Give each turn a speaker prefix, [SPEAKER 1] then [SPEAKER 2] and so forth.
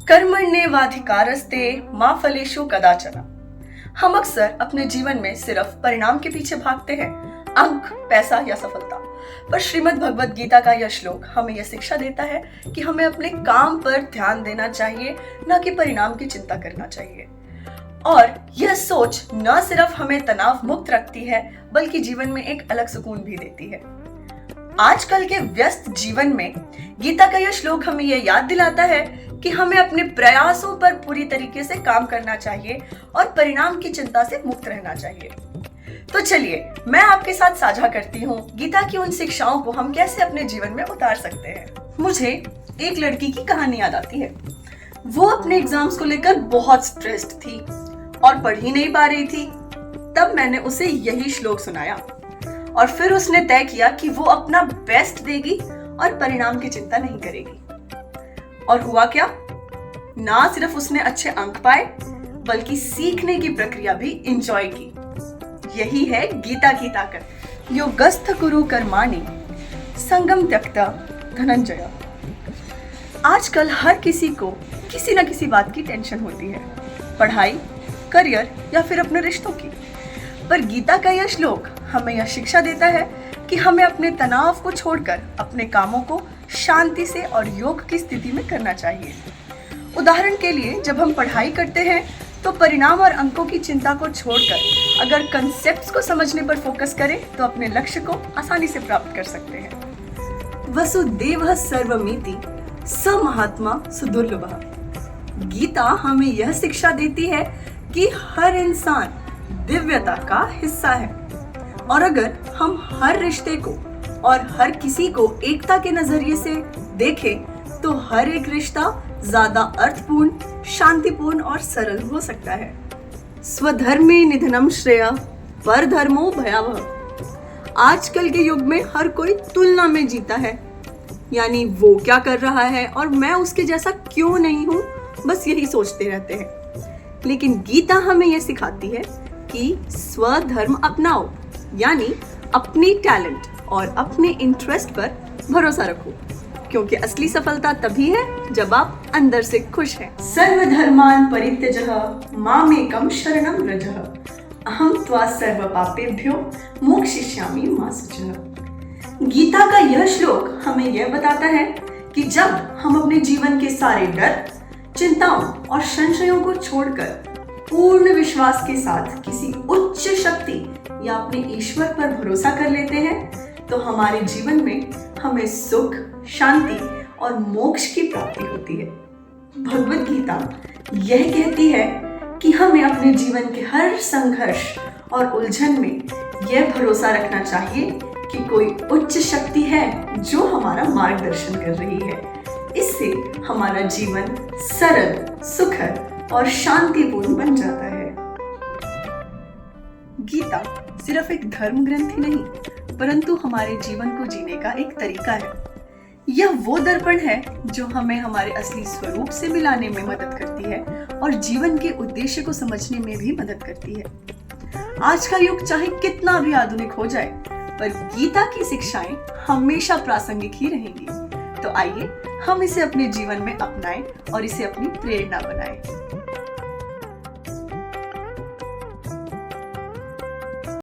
[SPEAKER 1] कर्मण्येवाधिकारस्ते मा फलेषु कदाचन। हम अक्सर अपने जीवन में सिर्फ परिणाम के पीछे भागते हैं, अंक, पैसा या सफलता। पर श्रीमद् भगवद गीता का यह श्लोक हमें यह शिक्षा देता है कि हमें अपने काम पर ध्यान देना चाहिए, न कि परिणाम की चिंता करना चाहिए। और यह सोच न सिर्फ हमें तनाव मुक्त रखती है, बल्कि जीवन में एक अलग सुकून भी देती है। आजकल के व्यस्त जीवन में गीता का यह श्लोक हमें यह याद दिलाता है कि हमें अपने प्रयासों पर पूरी तरीके से काम करना चाहिए और परिणाम की चिंता से मुक्त रहना चाहिए। तो चलिए मैं आपके साथ साझा करती हूँ गीता की उन शिक्षाओं को हम कैसे अपने जीवन में उतार सकते हैं। मुझे एक लड़की की कहानी याद आती है। वो अपने एग्जाम्स को लेकर बहुत स्ट्रेस्ड थी और पढ़ ही नहीं पा रही थी। तब मैंने उसे यही श्लोक सुनाया और फिर उसने तय किया कि वो अपना बेस्ट देगी और परिणाम की चिंता नहीं करेगी। और हुआ क्या? ना सिर्फ उसने अच्छे अंक पाए, बल्कि सीखने की प्रक्रिया भी एंजॉय की। यही है गीता की ताकत। योगस्थ कुरु कर्माणि संगम त्यक्त्वा धनंजय। आजकल हर किसी को किसी न किसी बात की टेंशन होती है, पढ़ाई, करियर या फिर अपने रिश्तों की। पर गीता का यह श्लोक हमें यह शिक्षा देता है कि हमें अपने तनाव को छोड़कर अपने कामों को शांति से और योग की स्थिति में करना चाहिए। उदाहरण के लिए जब हम पढ़ाई करते हैं तो परिणाम और अंकों की चिंता को छोड़कर अगर कंसेप्ट्स को समझने पर फोकस करें तो अपने लक्ष्य को आसानी से प्राप्त कर सकते हैं। वसुदेवः सर्वमिति स महात्मा सुदुर्लभः। गीता हमें यह शिक्षा देती है कि हर इंसान दिव्यता का हिस्सा है और अगर हम हर रिश्ते को और हर किसी को एकता के नजरिए से देखें तो हर एक रिश्ता ज्यादा अर्थपूर्ण, शांतिपूर्ण और सरल हो सकता है। स्वधर्मे निधनम श्रेय परधर्मो भयावह। आजकल के युग में हर कोई तुलना में जीता है, यानी वो क्या कर रहा है और मैं उसके जैसा क्यों नहीं हूँ, बस यही सोचते रहते हैं। लेकिन गीता हमें यह सिखाती है कि स्वधर्म अपनाओ, यानी अपनी टैलेंट और अपने इंटरेस्ट पर भरोसा रखो, क्योंकि असली सफलता तभी है जब आप अंदर से खुश हैं। सर्वधर्मान् परित्यजः मामेकं शरणं व्रजः अहं त्वा सर्व पापेभ्यो मोक्षयिष्यामि मा शुचः। गीता का यह श्लोक हमें यह बताता है कि जब हम अपने जीवन के सारे डर, चिंताओं और संशयों को छोड़कर पूर्ण विश्वास के साथ किसी उच्च शक्ति या अपने ईश्वर पर भरोसा कर लेते हैं तो हमारे जीवन में हमें सुख, शांति और मोक्ष की प्राप्ति होती है। भगवद गीता यह कहती है कि हमें अपने जीवन के हर संघर्ष और उलझन में यह भरोसा रखना चाहिए कि कोई उच्च शक्ति है जो हमारा मार्गदर्शन कर रही है। इससे हमारा जीवन सरल, सुखद और शांतिपूर्ण बन जाता है। गीता सिर्फ एक धर्म ग्रंथ ही नहीं, परंतु हमारे जीवन को जीने का एक तरीका है। यह वो दर्पण है जो हमें हमारे असली स्वरूप से मिलाने में मदद करती है और जीवन के उद्देश्य को समझने में भी मदद करती है। आज का युग चाहे कितना भी आधुनिक हो जाए, पर गीता की शिक्षाएं हमेशा प्रासंगिक ही रहेंगी। तो आइए हम इसे अपने जीवन में अपनाएं और इसे अपनी प्रेरणा बनाएं।